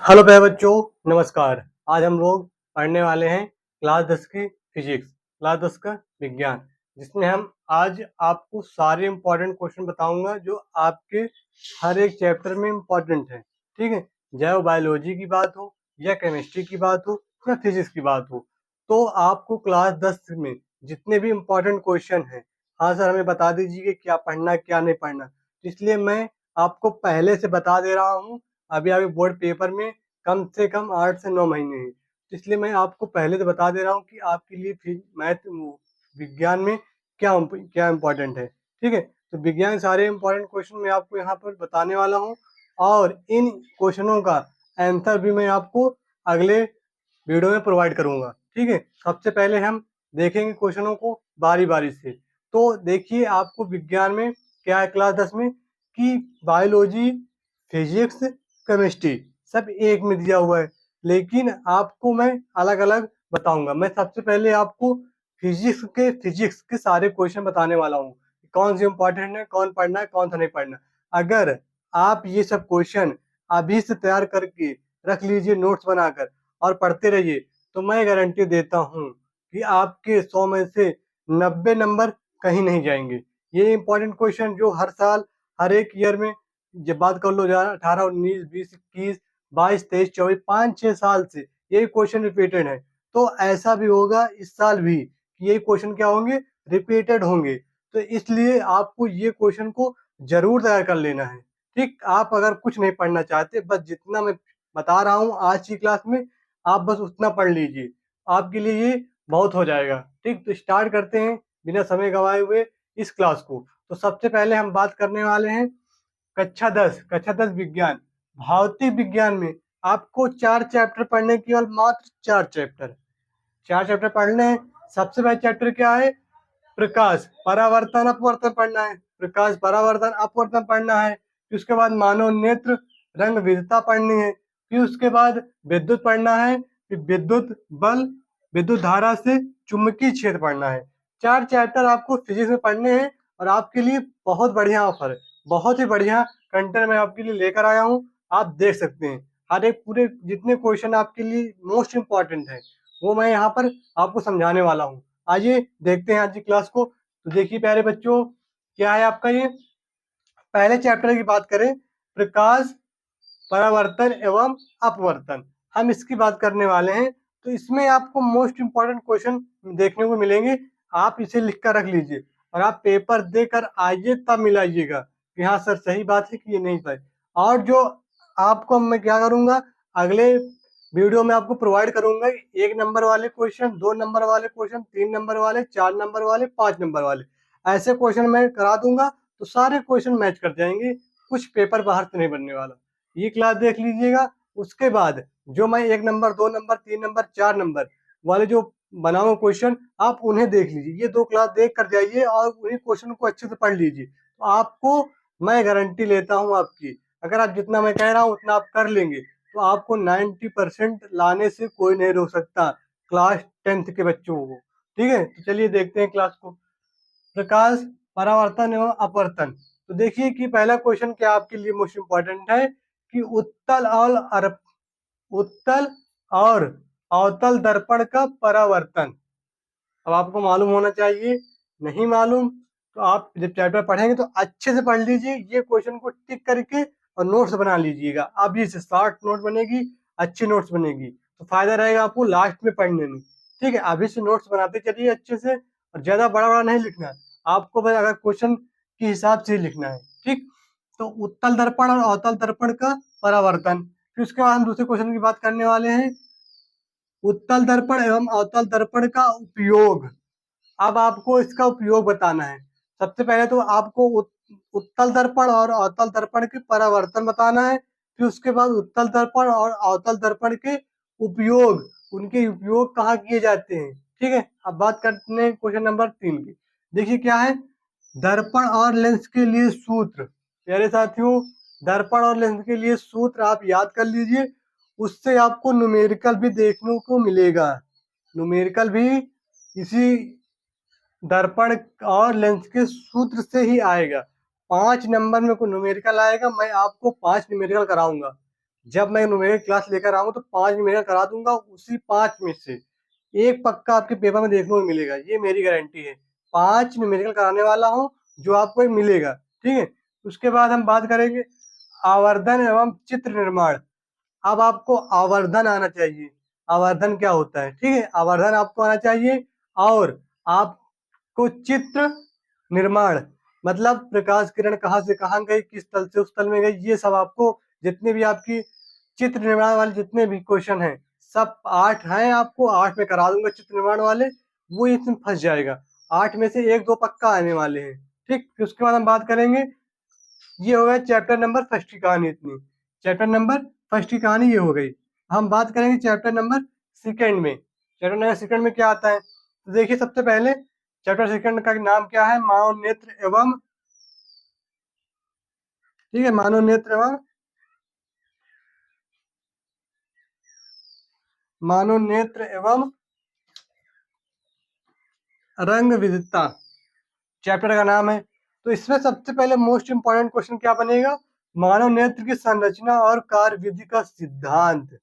Hello प्यारे बच्चों, नमस्कार। आज हम लोग पढ़ने वाले हैं क्लास 10 की फिजिक्स, क्लास 10 का विज्ञान, जिसमें हम आज आपको सारे इम्पोर्टेंट क्वेश्चन बताऊंगा जो आपके हर एक चैप्टर में इम्पोर्टेंट है। ठीक है, चाहे वो बायोलॉजी की बात हो या केमिस्ट्री की बात हो या फिजिक्स की बात हो, तो आपको क्लास 10 में जितने भी इम्पोर्टेंट क्वेश्चन हैं, हाँ सर हमें बता दीजिए कि क्या पढ़ना है क्या नहीं पढ़ना। इसलिए मैं आपको पहले से बता दे रहा हूँ। अभी अभी बोर्ड पेपर में कम से कम 8 से 9 महीने हैं, इसलिए मैं आपको पहले से बता दे रहा हूँ कि आपके लिए मैथ विज्ञान में क्या क्या इम्पोर्टेंट है। ठीक है, तो विज्ञान सारे इम्पोर्टेंट क्वेश्चन मैं आपको यहाँ पर बताने वाला हूँ, और इन क्वेश्चनों का आंसर भी मैं आपको अगले वीडियो में प्रोवाइड करूंगा। ठीक है, सबसे पहले हम देखेंगे क्वेश्चनों को बारी बारी से। तो देखिए, आपको विज्ञान में क्या है क्लास 10 में कि बायोलॉजी, फिजिक्स, केमिस्ट्री सब एक में दिया हुआ है, लेकिन आपको मैं अलग अलग बताऊंगा। मैं सबसे पहले आपको फिजिक्स के सारे क्वेश्चन बताने वाला हूँ, कौन से इंपॉर्टेंट है, कौन पढ़ना है, कौन सा नहीं पढ़ना। अगर आप ये सब क्वेश्चन अभी से तैयार करके रख लीजिए नोट्स बनाकर और पढ़ते रहिए, तो मैं गारंटी देता हूँ कि आपके 100 में से 90 नंबर कहीं नहीं जाएंगे। ये इंपॉर्टेंट क्वेश्चन जो हर साल, हर एक ईयर में, जब बात कर लो 18, 19, 20, 21, 22, 23, 24, 5-6 साल से यही क्वेश्चन रिपीटेड है। तो ऐसा भी होगा इस साल भी कि ये क्वेश्चन क्या होंगे, रिपीटेड होंगे। तो इसलिए आपको ये क्वेश्चन को जरूर तैयार कर लेना है। ठीक, आप अगर कुछ नहीं पढ़ना चाहते, बस जितना मैं बता रहा हूँ आज की क्लास में, आप बस उतना पढ़ लीजिए, आपके लिए ये बहुत हो जाएगा। ठीक, तो स्टार्ट करते हैं बिना समय गवाए हुए इस क्लास को। तो सबसे पहले हम बात करने वाले हैं कक्षा 10 विज्ञान। भौतिक विज्ञान में आपको 4 चैप्टर पढ़ने, केवल मात्र 4 चैप्टर पढ़ने हैं। सबसे पहला चैप्टर क्या है, प्रकाश परावर्तन अपवर्तन पढ़ना है। प्रकाश परावर्तन अपवर्तन पढ़ना है। फिर उसके बाद मानव नेत्र रंग विधता पढ़नी है। फिर उसके बाद विद्युत पढ़ना है। फिर विद्युत बल, विद्युत धारा से चुंबकीय क्षेत्र पढ़ना है। 4 चैप्टर आपको फिजिक्स में पढ़ने हैं, और आपके लिए बहुत बढ़िया ऑफर है, बहुत ही बढ़िया कंटेंट मैं आपके लिए लेकर आया हूँ। आप देख सकते हैं, हर एक पूरे जितने क्वेश्चन आपके लिए मोस्ट इम्पॉर्टेंट है वो मैं यहाँ पर आपको समझाने वाला हूँ। आइए देखते हैं आज की क्लास को। तो देखिए प्यारे बच्चों, क्या है आपका ये पहले चैप्टर की बात करें, प्रकाश परावर्तन एवं अपवर्तन, हम इसकी बात करने वाले हैं। तो इसमें आपको मोस्ट इम्पॉर्टेंट क्वेश्चन देखने को मिलेंगे। आप इसे लिख कर रख लीजिए, और आप पेपर देकर आइए, तब मिलाइएगा कि हाँ सर सही बात है कि ये नहीं सही। और जो आपको मैं क्या करूंगा, अगले वीडियो में आपको प्रोवाइड करूंगा 1 नंबर वाले क्वेश्चन, 2 नंबर वाले क्वेश्चन, 3 नंबर वाले, 4 नंबर वाले, 5 नंबर वाले, ऐसे क्वेश्चन मैं करा दूंगा। तो सारे क्वेश्चन मैच कर जाएंगे, कुछ पेपर बाहर से नहीं बनने वाला। ये क्लास देख लीजिएगा। उसके बाद जो मैं 1 नंबर, 2 नंबर, 3 नंबर, 4 नंबर वाले जो बनाऊंगा क्वेश्चन, आप उन्हें देख लीजिए। ये 2 क्लास देख कर जाइए और उन्हीं क्वेश्चन को अच्छे से पढ़ लीजिए। तो आपको मैं गारंटी लेता हूँ आपकी, अगर आप जितना मैं कह रहा हूँ उतना आप कर लेंगे, तो आपको 90% लाने से कोई नहीं रोक सकता क्लास 10th के बच्चों को। ठीक है, तो चलिए देखते हैं क्लास को। प्रकाश परावर्तन एवं अपवर्तन। तो देखिए कि पहला क्वेश्चन क्या आपके लिए मोस्ट इम्पोर्टेंट है कि उत्तल और अवतल दर्पण का परावर्तन। अब आपको मालूम होना चाहिए, नहीं मालूम तो आप जब चैप्टर पढ़ेंगे तो अच्छे से पढ़ लीजिए, ये क्वेश्चन को टिक करके और नोट्स बना लीजिएगा। अभी से 60 नोट बनेगी, अच्छी नोट्स बनेगी, तो फायदा रहेगा आपको लास्ट में पढ़ने में। ठीक है, अभी से नोट्स बनाते चलिए अच्छे से, और ज्यादा बड़ा बड़ा नहीं लिखना है आपको, बस अगर क्वेश्चन के हिसाब से ही लिखना है। ठीक, तो उत्तल दर्पण और अवतल दर्पण का परावर्तन। फिर उसके बाद हम दूसरे क्वेश्चन की बात करने वाले हैं, उत्तल दर्पण एवं अवतल दर्पण का उपयोग। अब आपको इसका उपयोग बताना है। सबसे पहले तो आपको उत्तल दर्पण और अवतल दर्पण के परावर्तन बताना है। फिर उसके बाद उत्तल दर्पण और अवतल दर्पण के उपयोग, उनके उपयोग कहाँ किए जाते हैं। ठीक है, अब बात करते हैं क्वेश्चन नंबर 3 की। देखिए क्या है, दर्पण और लेंस के लिए सूत्र। प्यारे साथियों, दर्पण और लेंस के लिए सूत्र आप याद कर लीजिए, उससे आपको न्यूमेरिकल भी देखने को मिलेगा। न्यूमेरिकल भी इसी दर्पण और लेंस के सूत्र से ही आएगा। 5 नंबर में कोई न्यूमेरिकल आएगा, मैं आपको 5 न्यूमेरिकल कराऊंगा। जब मैं न्यूमेरिकल क्लास लेकर आऊंगा तो 5 न्यूमेरिकल करा दूंगा, उसी 5 में से एक पक्का आपके पेपर में देखने को मिलेगा, ये मेरी गारंटी है। 5 न्यूमेरिकल कराने वाला हूँ जो आपको एक मिलेगा, ठीक है। उसके बाद हम बात करेंगे आवर्धन एवं चित्र निर्माण। अब आपको आवर्धन आना चाहिए, आवर्धन क्या होता है, ठीक है, आवर्धन आपको आना चाहिए। और आपको चित्र निर्माण मतलब प्रकाश किरण कहाँ से कहाँ गई, किस तल से उस तल में गई, ये सब आपको जितने भी आपकी चित्र निर्माण वाले जितने भी क्वेश्चन हैं, सब 8 हैं, आपको 8 में करा दूंगा चित्र निर्माण वाले, वो इसमें फंस जाएगा। 8 में से 1-2 पक्का आने वाले हैं, ठीक। फिर उसके बाद हम बात करेंगे, ये हो गया चैप्टर नंबर फर्स्ट की कहानी, इतनी चैप्टर नंबर फर्स्ट की कहानी ये हो गई। हम बात करेंगे चैप्टर नंबर सेकंड में। चैप्टर नंबर सेकंड में क्या आता है, तो देखिए सबसे पहले चैप्टर सेकंड का नाम क्या है, मानव नेत्र एवं, ठीक है, मानव नेत्र एवं मानव नेत्र एवं रंग विविधता चैप्टर का नाम है। तो इसमें सबसे पहले मोस्ट इंपॉर्टेंट क्वेश्चन क्या बनेगा, मानव नेत्र की संरचना और कार्य विधि का सिद्धांत।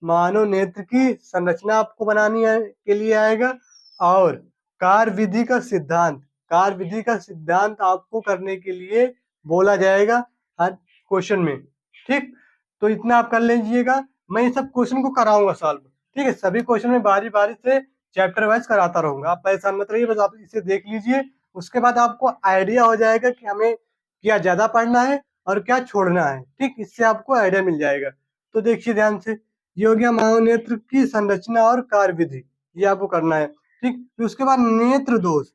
मानव नेत्र की संरचना आपको बनानी है के लिए आएगा, और कार्य विधि का सिद्धांत, कार्य विधि का सिद्धांत आपको करने के लिए बोला जाएगा हर क्वेश्चन में, ठीक। तो इतना आप कर लीजिएगा, मैं ये सब क्वेश्चन को कराऊंगा सॉल्व, ठीक है। सभी क्वेश्चन में बारी बारी से चैप्टर वाइज कराता रहूंगा, आप परेशान मत रहिए, बस आप इसे देख लीजिए। उसके बाद आपको आइडिया हो जाएगा कि हमें क्या ज्यादा पढ़ना है और क्या छोड़ना है, ठीक, इससे आपको आइडिया मिल जाएगा। तो देखिए ध्यान से, ये हो गया मानव नेत्र की संरचना और कार्य विधि, ये आपको करना है, ठीक। फिर उसके बाद नेत्र दोष,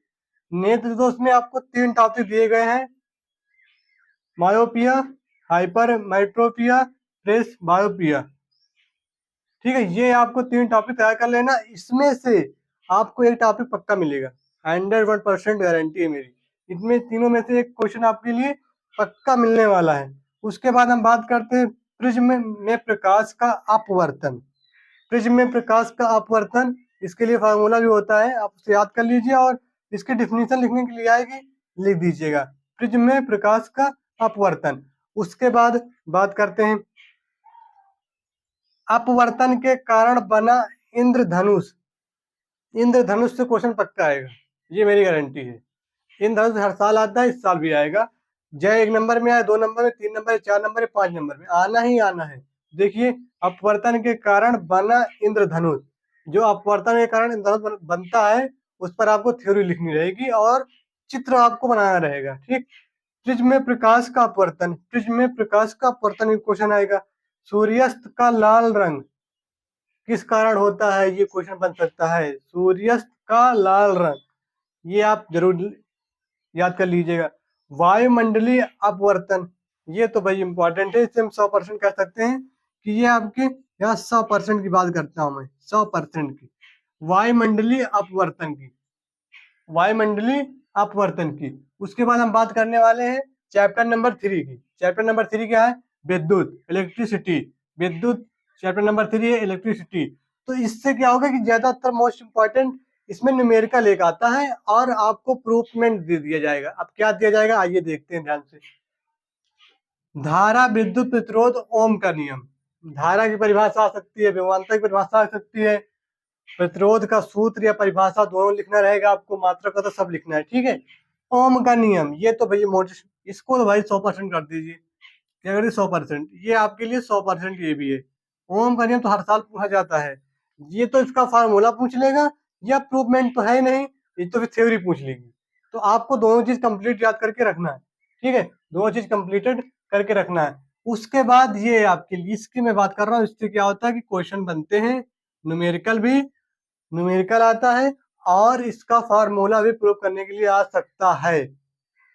नेत्र दोष में आपको 3 टॉपिक दिए गए हैं, मायोपिया, हाइपर मेट्रोपिया, प्रेस बायोपिया, ठीक है। ये आपको 3 टॉपिक तैयार कर लेना, इसमें से आपको एक टॉपिक पक्का मिलेगा, 101% गारंटी है मेरी, इसमें तीनों में से एक क्वेश्चन आपके लिए पक्का मिलने वाला है। उसके बाद हम बात करते हैं प्रिज्म में प्रकाश का अपवर्तन। प्रिज्म में प्रकाश का अपवर्तन, इसके लिए फार्मूला भी होता है, आप उसे याद कर लीजिए, और इसकी डिफिनीशन लिखने के लिए आएगी, लिख दीजिएगा, प्रिज्म में प्रकाश का अपवर्तन। उसके बाद बात करते हैं अपवर्तन के कारण बना इंद्रधनुष। इंद्रधनुष से क्वेश्चन पक्का आएगा, ये मेरी गारंटी है। इंद्रधनुष हर साल आता है, इस साल भी आएगा, चाहे 1 नंबर में आए, 2 नंबर में, 3 नंबर में, 4 नंबर में, 5 नंबर में, आना ही आना है। देखिए, अपवर्तन के कारण बना इंद्रधनुष, जो अपवर्तन के कारण इंद्रधनुष बनता है, उस पर आपको थ्योरी लिखनी रहेगी और चित्र आपको बनाना रहेगा, ठीक। प्रिज्म में प्रकाश का अपवर्तन, प्रिज्म में प्रकाश का अपवर्तन क्वेश्चन आएगा। सूर्यास्त का लाल रंग किस कारण होता है, ये क्वेश्चन बन सकता है, सूर्यास्त का लाल रंग, ये आप जरूर याद कर लीजिएगा। वायुमंडलीय अपवर्तन, ये तो भाई इंपॉर्टेंट है, इसे हम 100% कह सकते हैं कि ये आपके यहाँ 100% की बात करता हूँ मैं, 100% की, वायुमंडलीय अपवर्तन की, वायुमंडलीय अपवर्तन की। उसके बाद हम बात करने वाले हैं चैप्टर नंबर 3 की। चैप्टर नंबर 3 क्या है, विद्युत, इलेक्ट्रिसिटी, विद्युत, चैप्टर नंबर 3 है इलेक्ट्रिसिटी। तो इससे क्या होगा कि ज्यादातर मोस्ट इंपॉर्टेंट इसमें न्यूमेरिकल एक आता है और आपको प्रूफमेंट दे दिया जाएगा। अब क्या दिया जाएगा, आइए देखते हैं ध्यान से। धारा, विद्युत प्रतिरोध, ओम का नियम। धारा की परिभाषा आ सकती है, विभवांतर की परिभाषा आ सकती है, प्रतिरोध का सूत्र या परिभाषा दोनों लिखना रहेगा आपको, मात्रा का तो सब लिखना है, ठीक है। ओम का नियम, ये तो भाई इसको तो भाई 100% कर दीजिए, क्या करिए 100%, ये आपके लिए 100% ये भी है। ओम का नियम तो हर साल पूछा जाता है, ये तो इसका फार्मूला पूछ लेगा, या प्रूवमेंट तो है नहीं, ये तो फिर थ्योरी पूछ लेगी। तो आपको दोनों चीज कंप्लीट याद करके रखना है, ठीक है, दोनों चीज कंप्लीटेड करके रखना है। उसके बाद ये आपके लिए, इसकी मैं बात कर रहा हूँ, इससे क्या होता है कि क्वेश्चन बनते हैं, न्यूमेरिकल भी, न्यूमेरिकल आता है और इसका फार्मूला भी प्रूव करने के लिए आ सकता है,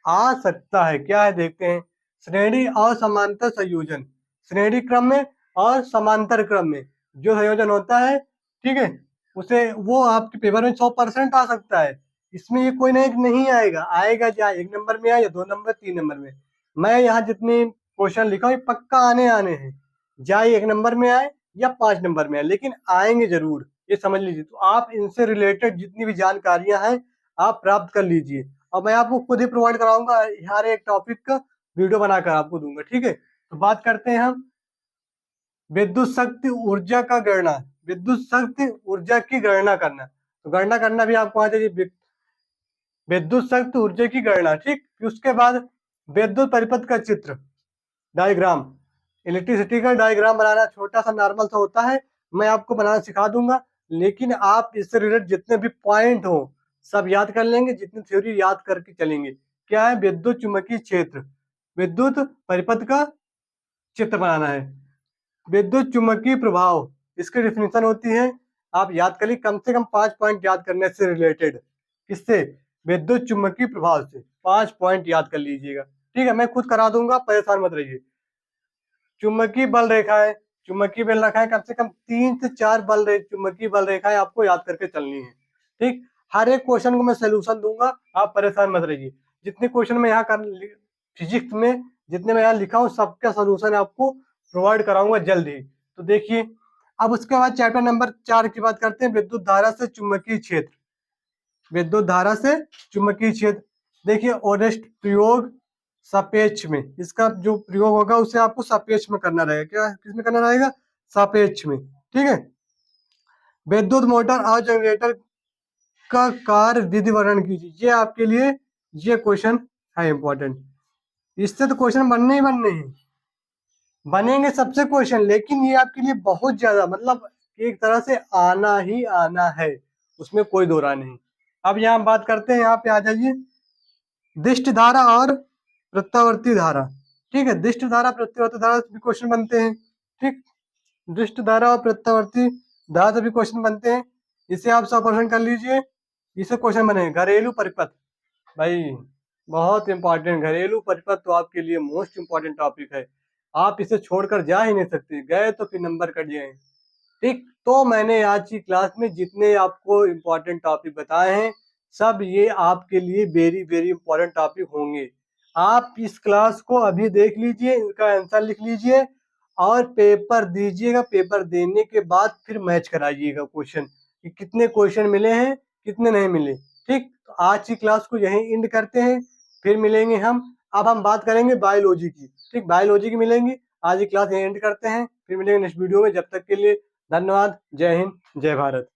आ सकता है। क्या है देखते हैं, श्रेणी और समांतर संयोजन, श्रेणी क्रम में और समांतर क्रम में जो संयोजन होता है, ठीक है, उसे वो आपके पेपर में 100% आ सकता है। इसमें ये कोई नहीं आएगा, आएगा चाहे 1 नंबर में आए या 2 नंबर 3 नंबर में। मैं यहाँ जितने क्वेश्चन लिखा हूँ पक्का आने हैं, चाहे 1 नंबर में आए या 5 नंबर में आए, लेकिन आएंगे जरूर, ये समझ लीजिए। तो आप इनसे रिलेटेड जितनी भी जानकारियां हैं आप प्राप्त कर लीजिए, और मैं आपको खुद ही प्रोवाइड कराऊंगा, हर एक टॉपिक का वीडियो बनाकर आपको दूंगा, ठीक है। तो बात करते हैं हम विद्युत शक्ति ऊर्जा का गणना, विद्युत शक्ति ऊर्जा की गणना करना। तो गणना करना भी आपको आ जाएगी, विद्युत शक्ति ऊर्जा की गणना, ठीक। फिर उसके बाद विद्युत परिपथ का चित्र, डायग्राम, इलेक्ट्रिसिटी का डायग्राम बनाना छोटा सा नॉर्मल सा होता है, मैं आपको बनाना सिखा दूंगा, लेकिन आप इससे रिलेटेड जितने भी पॉइंट हो सब याद कर लेंगे, जितनी थ्योरी याद करके चलेंगे। क्या है? विद्युत चुंबकीय क्षेत्र, विद्युत परिपथ का चित्र बनाना है। विद्युत चुंबकीय प्रभाव, इसकी डेफिनेशन होती है, आप याद करिए, कम से कम 5 पॉइंट याद करने से रिलेटेड। किससे? विद्युत चुंबकीय प्रभाव से 5 पॉइंट याद कर लीजिएगा, ठीक है। मैं खुद करा दूंगा, परेशान मत रहिए। चुंबकीय बल रेखाएं, चुंबकीय बल रेखाएं कम से कम 3 से 4 चुंबकीय बल रेखाएं आपको याद करके चलनी है, ठीक। हर एक क्वेश्चन को मैं सोल्यूशन दूंगा, आप परेशान मत रहिए। जितने क्वेश्चन मैं यहाँ कर फिजिक्स में जितने मैं यहाँ लिखा हूँ सबका सोल्यूशन आपको प्रोवाइड कराऊंगा जल्द ही। तो देखिए, अब उसके बाद चैप्टर नंबर 4 की बात करते हैं, विद्युत धारा से चुंबकीय क्षेत्र। विद्युत धारा से चुंबकीय क्षेत्र, देखिए ऑनेस्ट प्रयोग सापेक्ष में, इसका जो प्रयोग होगा उसे आपको सापेक्ष में करना रहेगा। क्या किसमें करना रहेगा? सापेक्ष में, ठीक है। विद्युत मोटर और जनरेटर का कार्य विधि वर्णन कीजिए, ये आपके लिए ये क्वेश्चन है इंपॉर्टेंट। इससे तो क्वेश्चन बनने ही बनने हैं, बनेंगे सबसे क्वेश्चन, लेकिन ये आपके लिए बहुत ज्यादा, मतलब एक तरह से आना ही आना है, उसमें कोई दो राय नहीं। अब यहाँ बात करते हैं, यहाँ पे आ जाइए, दिष्ट धारा और प्रत्यावर्ती धारा, ठीक है। दिष्ट धारा प्रत्यावर्ती धारा से भी क्वेश्चन बनते हैं, ठीक। दिष्ट धारा और प्रत्यावर्ती धारा से भी क्वेश्चन बनते हैं, इसे आप 100% कर लीजिए, इसे क्वेश्चन बनेगा। घरेलू परिपथ, भाई बहुत इंपॉर्टेंट, घरेलू परिपथ तो आपके लिए मोस्ट इंपॉर्टेंट टॉपिक है, आप इसे छोड़कर जा ही नहीं सकते, गए तो फिर नंबर कट जाए, ठीक। तो मैंने आज की क्लास में जितने आपको इम्पोर्टेंट टॉपिक बताए हैं, सब ये आपके लिए वेरी वेरी इंपॉर्टेंट टॉपिक होंगे। आप इस क्लास को अभी देख लीजिए, इनका आंसर लिख लीजिए और पेपर दीजिएगा। पेपर देने के बाद फिर मैच कराइएगा क्वेश्चन, कि कितने क्वेश्चन मिले हैं कितने नहीं मिले, ठीक। तो आज की क्लास को यहीं एंड करते हैं, फिर मिलेंगे हम। अब हम बात करेंगे बायोलॉजी की, ठीक, बायोलॉजी की मिलेंगी। आज की क्लास यहीं एंड करते हैं, फिर मिलेंगे नेक्स्ट वीडियो में। जब तक के लिए धन्यवाद। जय हिंद, जय भारत।